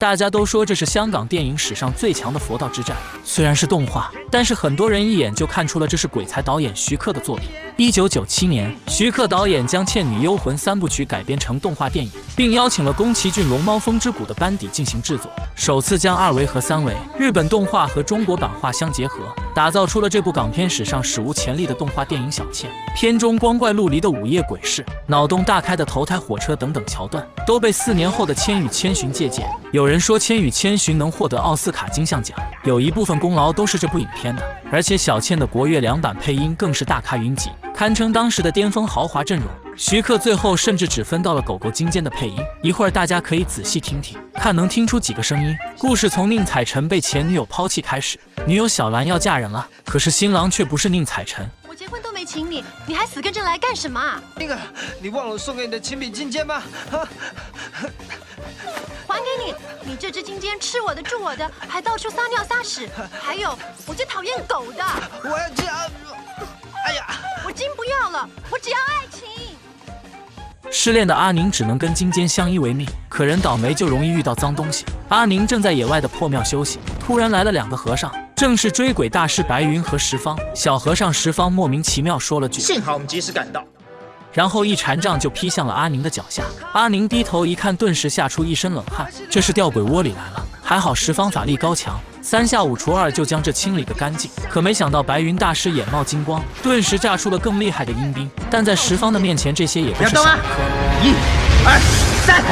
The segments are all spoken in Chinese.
大家都说这是香港电影史上最强的佛道之战。虽然是动画，但是很多人一眼就看出了这是鬼才导演徐克的作品。1997年，徐克导演将《倩女幽魂》3部曲改编成动画电影，并邀请了宫崎骏《龙猫风之谷》的班底进行制作，首次将2维和3维日本动画和中国版画相结合，打造出了这部港片史上史无前例的动画电影《小倩》。片中光怪陆离的午夜鬼市、脑洞大开的投胎火车等等桥段，都被4年后的《千与千寻》借鉴。有人说《千与千寻》能获得奥斯卡金像奖，有一部分功劳都是这部影片的。而且小倩的国乐2版配音更是大咖云集，堪称当时的巅峰豪华阵容。徐克最后甚至只分到了狗狗金坚的配音，一会儿大家可以仔细听听，看能听出几个声音。故事从宁采臣被前女友抛弃开始，女友小兰要嫁人了，可是新郎却不是宁采臣。我结婚都没请你，你还死跟着来干什么啊？那个，你忘了我送给你的亲笔金坚吗？还给你！你这只金坚吃我的住我的，还到处撒尿撒屎。还有，我最讨厌狗的。我要这样，哎呀！我金不要了，我只要爱情。失恋的阿宁只能跟金坚相依为命，可人倒霉就容易遇到脏东西。阿宁正在野外的破庙休息，突然来了2个和尚，正是追鬼大师白云和十方。小和尚十方莫名其妙说了句：“幸好我们及时赶到。”然后一禅杖就劈向了阿宁的脚下。阿宁低头一看，顿时吓出一身冷汗，这是掉鬼窝里来了。还好十方法力高强，3下5除2就将这清理个干净。可没想到白云大师眼冒金光，顿时炸出了更厉害的阴兵。但在十方的面前，这些也不是小儿科。1、2、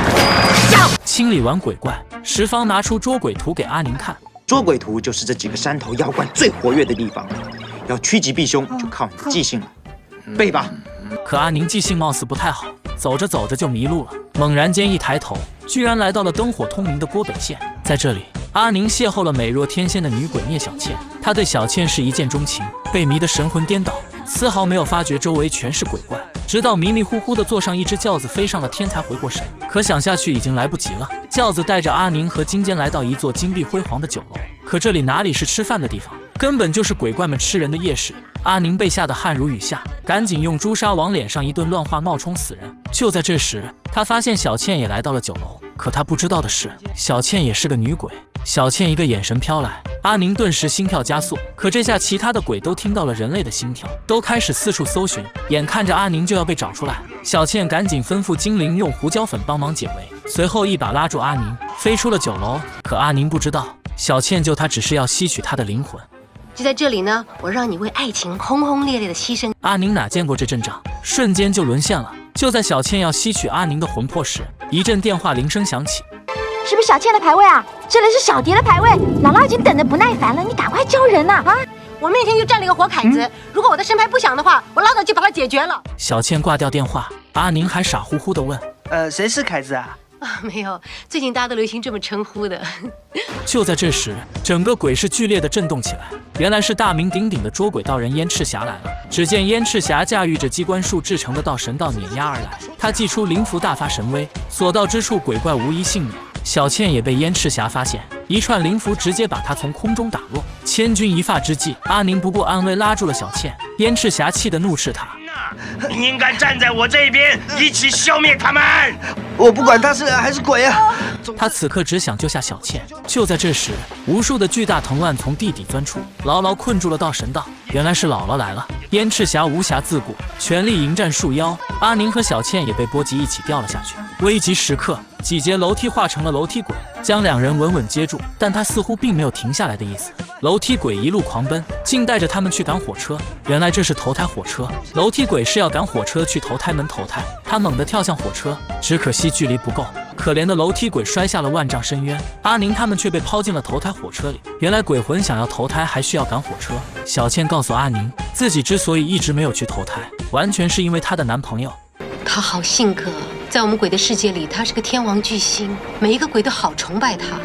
3，上！清理完鬼怪，十方拿出捉鬼图给阿宁看。捉鬼图就是这几个山头妖怪最活跃的地方，要趋吉避凶就靠你的记性了，背吧。可阿宁记性貌似不太好，走着走着就迷路了。猛然间一抬头，居然来到了灯火通明的郭北县。在这里，阿宁邂逅了美若天仙的女鬼聂小倩。他对小倩是一见钟情，被迷得神魂颠倒，丝毫没有发觉周围全是鬼怪，直到迷迷糊糊地坐上一只轿子飞上了天才回过神。可想下去已经来不及了。轿子带着阿宁和金坚来到一座金碧辉煌的酒楼，可这里哪里是吃饭的地方，根本就是鬼怪们吃人的夜市。阿宁被吓得汗如雨下，赶紧用朱砂往脸上一顿乱画，冒充死人。就在这时，他发现小倩也来到了酒楼，可他不知道的是，小倩也是个女鬼。小倩一个眼神飘来，阿宁顿时心跳加速。可这下其他的鬼都听到了人类的心跳，都开始四处搜寻，眼看着阿宁就要被找出来。小倩赶紧吩咐精灵用胡椒粉帮忙解围，随后一把拉住阿宁，飞出了酒楼。可阿宁不知道，小倩救他只是要吸取他的灵魂。就在这里呢，我让你为爱情轰轰烈烈的牺牲。阿宁哪见过这阵仗，瞬间就沦陷了。就在小倩要吸取阿宁的魂魄时，一阵电话铃声响起。是不是小倩的牌位啊？这里是小蝶的牌位，姥姥已经等得不耐烦了，你赶快叫人呐！我面前就站了一个活凯子，如果我的身牌不响的话，我老早就把它解决了。小倩挂掉电话，阿宁还傻乎乎地问：“谁是凯子啊？”没有，最近大家都流行这么称呼的。就在这时，整个鬼市剧烈地震动起来。原来是大名鼎鼎的捉鬼道人燕赤霞来了。只见燕赤霞驾驭着机关术制成的道神道碾压而来，他祭出灵符大发神威，所到之处鬼怪无一幸免。小倩也被燕赤霞发现，一串灵符直接把她从空中打落。千钧一发之际，阿宁不顾安危拉住了小倩。燕赤霞气得怒斥他：“你应该站在我这边，一起消灭他们！我不管他是人还是鬼啊！”他此刻只想救下小倩。就在这时，无数的巨大藤蔓从地底钻出，牢牢困住了道神道。原来是姥姥来了。燕赤霞无暇自顾，全力迎战树妖。阿宁和小倩也被波及一起掉了下去。危急时刻，几节楼梯化成了楼梯鬼，将2人稳稳接住，但他似乎并没有停下来的意思。楼梯鬼一路狂奔，竟带着他们去赶火车。原来这是投胎火车，楼梯鬼是要赶火车去投胎门投胎。他猛地跳向火车，只可惜距离不够，可怜的楼梯鬼摔下了万丈深渊。阿宁他们却被抛进了投胎火车里。原来鬼魂想要投胎还需要赶火车。小倩告诉阿宁，自己之所以一直没有去投胎，完全是因为她的男朋友。他好性格，在我们鬼的世界里，他是个天王巨星，每一个鬼都好崇拜他，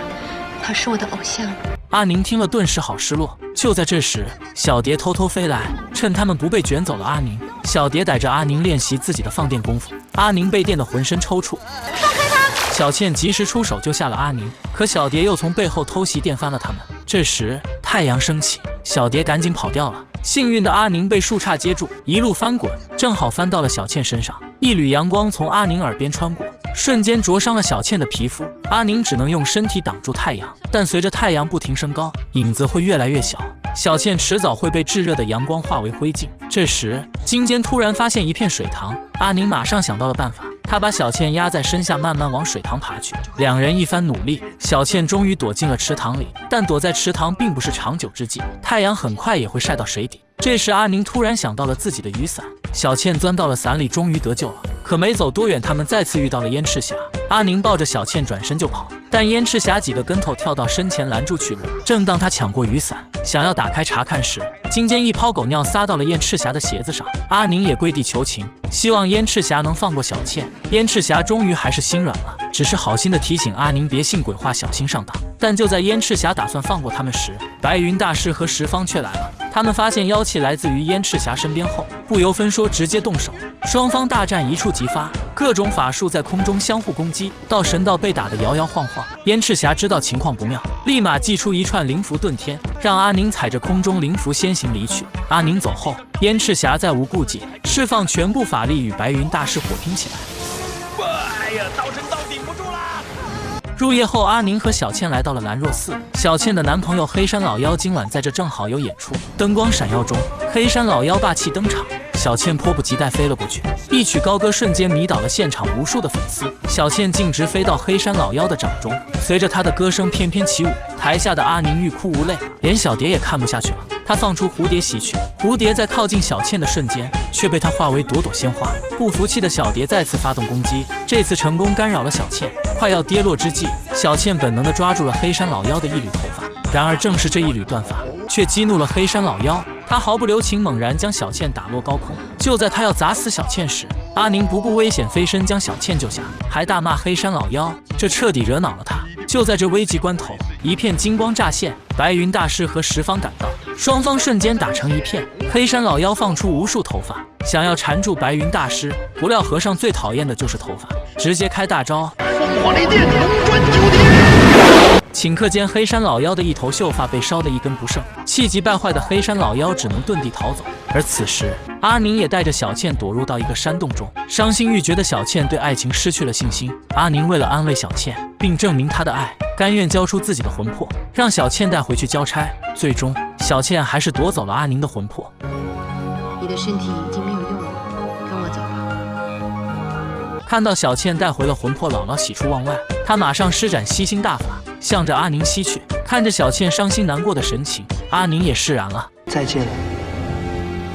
他是我的偶像。阿宁听了顿时好失落。就在这时，小蝶偷偷飞来，趁他们不被卷走了阿宁。小蝶逮着阿宁练习自己的放电功夫，阿宁被电得浑身抽搐。放开他！小倩及时出手救下了阿宁，可小蝶又从背后偷袭电翻了他们。这时太阳升起，小蝶赶紧跑掉了。幸运的阿宁被树杈接住，一路翻滚，正好翻到了小倩身上。一缕阳光从阿宁耳边穿过，瞬间灼伤了小倩的皮肤。阿宁只能用身体挡住太阳，但随着太阳不停升高，影子会越来越小，小倩迟早会被炙热的阳光化为灰烬。这时，金坚突然发现一片水塘，阿宁马上想到了办法。他把小倩压在身下，慢慢往水塘爬去。两人一番努力，小倩终于躲进了池塘里。但躲在池塘并不是长久之计，太阳很快也会晒到水底。这时，阿宁突然想到了自己的雨伞，小倩钻到了伞里，终于得救了。可没走多远，他们再次遇到了燕赤霞。阿宁抱着小倩转身就跑，但燕赤霞几个跟头跳到身前拦住去路。正当他抢过雨伞，想要打开查看时，金坚一泡狗尿撒到了燕赤霞的鞋子上。阿宁也跪地求情，希望燕赤霞能放过小倩。燕赤霞终于还是心软了，只是好心的提醒阿宁别信鬼话，小心上当。但就在燕赤霞打算放过他们时，白云大师和十方却来了。他们发现妖气来自于燕赤霞身边后，不由分说直接动手，双方大战一触即发，各种法术在空中相互攻击，道神道被打得摇摇晃晃。燕赤霞知道情况不妙，立马祭出一串灵符遁天，让阿宁踩着空中灵符先行离去。阿宁走后，燕赤霞再无顾忌，释放全部法力与白云大师火拼起来。哎呀，道神道顶不住啦！入夜后，阿宁和小倩来到了兰若寺。小倩的男朋友黑山老妖今晚在这正好有演出，灯光闪耀中，黑山老妖霸气登场。小倩迫不及待飞了过去，一曲高歌瞬间迷倒了现场无数的粉丝。小倩径直飞到黑山老妖的掌中，随着她的歌声翩翩起舞。台下的阿宁欲哭无泪，连小蝶也看不下去了。他放出蝴蝶袭去，蝴蝶在靠近小倩的瞬间，却被他化为朵朵鲜花。不服气的小蝶再次发动攻击，这次成功干扰了小倩。快要跌落之际，小倩本能地抓住了黑山老妖的一缕头发，然而正是这一缕断发，却激怒了黑山老妖。他毫不留情，猛然将小倩打落高空。就在他要砸死小倩时，阿宁不顾危险飞身将小倩救下，还大骂黑山老妖，这彻底惹恼了他。就在这危急关头，一片金光乍现，白云大师和十方赶到，双方瞬间打成一片。黑山老妖放出无数头发，想要缠住白云大师，不料和尚最讨厌的就是头发，直接开大招风火雷电，龙转九天。顷刻间，黑山老妖的一头秀发被烧得一根不剩，气急败坏的黑山老妖只能遁地逃走。而此时，阿宁也带着小倩躲入到一个山洞中。伤心欲绝的小倩对爱情失去了信心，阿宁为了安慰小倩，并证明他的爱，甘愿交出自己的魂魄，让小倩带回去交差。最终，小倩还是夺走了阿宁的魂魄。你的身体已经没有用了，跟我走吧。看到小倩带回了魂魄，姥姥喜出望外，她马上施展吸星大法，向着阿宁吸去。看着小倩伤心难过的神情，阿宁也释然了。再见，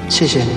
谢谢你。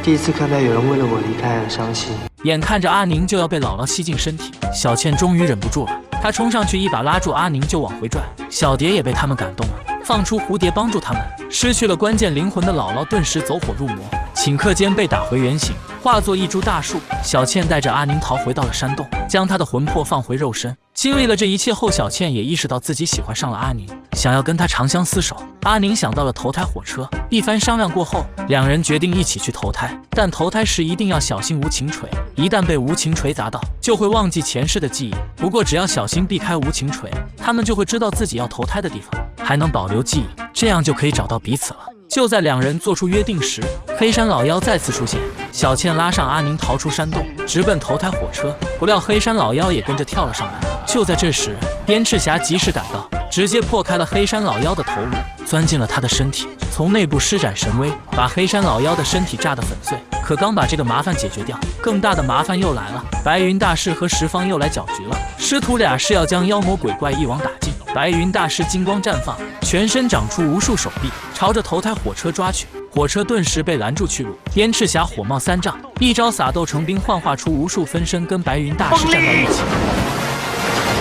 第一次看到有人为了我离开而伤心。眼看着阿宁就要被姥姥吸进身体，小倩终于忍不住了，她冲上去一把拉住阿宁就往回拽。小蝶也被他们感动了，放出蝴蝶帮助他们。失去了关键灵魂的姥姥顿时走火入魔，顷刻间被打回原形，化作一株大树。小倩带着阿宁逃回到了山洞，将他的魂魄放回肉身。经历了这一切后，小倩也意识到自己喜欢上了阿宁，想要跟他长相厮守。阿宁想到了投胎火车，一番商量过后，两人决定一起去投胎，但投胎时一定要小心无情锤，一旦被无情锤砸到，就会忘记前世的记忆。不过只要小心避开无情锤，他们就会知道自己要投胎的地方，还能保留记忆，这样就可以找到彼此了。就在两人做出约定时，黑山老妖再次出现，小倩拉上阿宁逃出山洞，直奔投胎火车。不料黑山老妖也跟着跳了上来。就在这时，燕赤霞及时赶到，直接破开了黑山老妖的头颅，钻进了他的身体，从内部施展神威，把黑山老妖的身体炸得粉碎。可刚把这个麻烦解决掉，更大的麻烦又来了。白云大师和十方又来搅局了，师徒俩是要将妖魔鬼怪一网打尽。白云大师金光绽放，全身长出无数手臂，朝着投胎火车抓去。火车顿时被拦住去路。燕赤霞火冒三丈，一招撒豆成兵，幻化出无数分身，跟白云大师站到一起。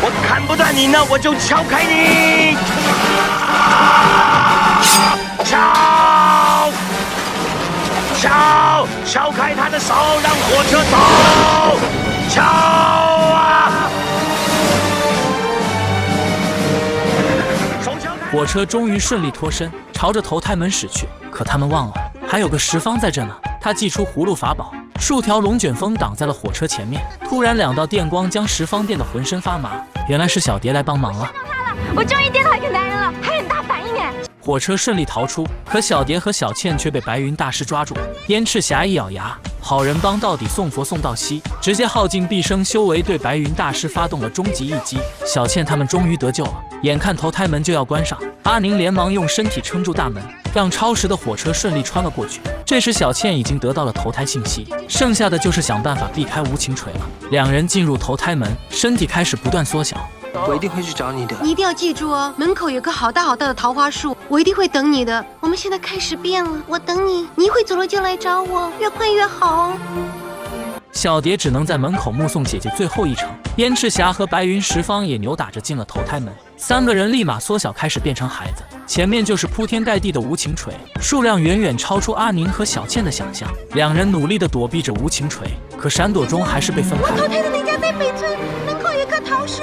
我看不断你呢，我就敲开你！敲开他的手，让火车走！敲啊！火车终于顺利脱身，朝着投胎门驶去。可他们忘了，还有个十方在这呢。他祭出葫芦法宝，数条龙卷风挡在了火车前面。突然2道电光将十方电得浑身发麻，原来是小蝶来帮忙了。我终于电到一个男人了，还很大反应哎！火车顺利逃出，可小蝶和小倩却被白云大师抓住。燕赤霞一咬牙，好人帮到底，送佛送到西，直接耗尽毕生修为，对白云大师发动了终极一击。小倩他们终于得救了，眼看投胎门就要关上，阿宁连忙用身体撑住大门，让超时的火车顺利穿了过去。这时小倩已经得到了投胎信息，剩下的就是想办法避开无情锤了。两人进入投胎门，身体开始不断缩小。我一定会去找你的。你一定要记住哦，门口有个好大好大的桃花树，我一定会等你的。我们现在开始变了，我等你，你一会走了就来找我，越快越好哦。小蝶只能在门口目送姐姐最后一程，燕赤霞和白云十方也扭打着进了投胎门，三个人立马缩小，开始变成孩子。前面就是铺天盖地的无情锤，数量远远超出阿宁和小倩的想象。两人努力地躲避着无情锤，可闪躲中还是被分开。投胎的那家在北村，门口有棵桃树。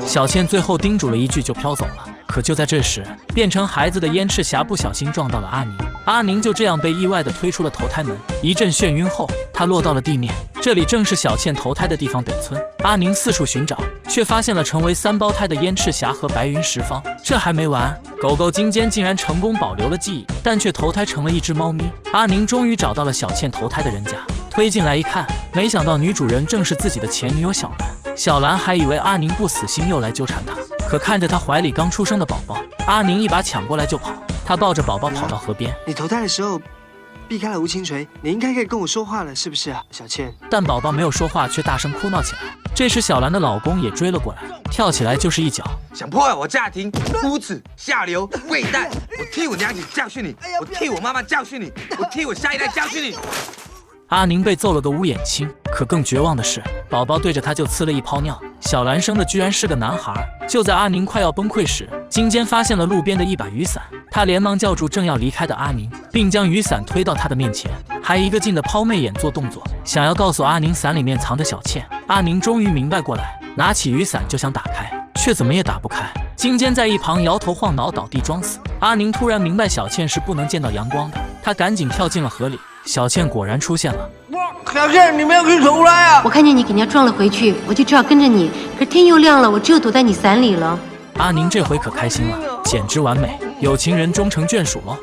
小倩最后叮嘱了一句就飘走了。可就在这时，变成孩子的燕赤霞不小心撞到了阿宁，阿宁就这样被意外地推出了投胎门。一阵眩晕后，他落到了地面。这里正是小倩投胎的地方北村。阿宁四处寻找，却发现了成为三胞胎的燕赤霞和白云十方。这还没完，狗狗金坚竟然成功保留了记忆，但却投胎成了一只猫咪。阿宁终于找到了小倩投胎的人家，推进来一看，没想到女主人正是自己的前女友小兰。小兰还以为阿宁不死心，又来纠缠她，可看着她怀里刚出生的宝宝，阿宁一把抢过来就跑。她抱着宝宝跑到河边。你投胎的时候避开了无情锤，你应该可以跟我说话了，是不是啊，小倩？但宝宝没有说话，却大声哭闹起来。这时小兰的老公也追了过来，跳起来就是一脚。想破坏我家庭，无耻下流伪蛋！我替我娘子教训你，我替我妈妈教训你，我替我下一代教训你。阿宁被揍了个乌眼青，可更绝望的是，宝宝对着他就呲了一泡尿。小兰生的居然是个男孩。就在阿宁快要崩溃时，金坚发现了路边的一把雨伞，他连忙叫住正要离开的阿宁，并将雨伞推到他的面前，还一个劲的抛媚眼做动作，想要告诉阿宁伞里面藏着小倩。阿宁终于明白过来，拿起雨伞就想打开，却怎么也打不开。金坚在一旁摇头晃脑倒地装死。阿宁突然明白小倩是不能见到阳光的，他赶紧跳进了河里。小倩果然出现了。小倩，你没有可以出来啊！我看见你给人家撞了回去，我就只好跟着你。可是天又亮了，我只有躲在你伞里了。阿宁这回可开心了，简直完美，有情人终成眷属了。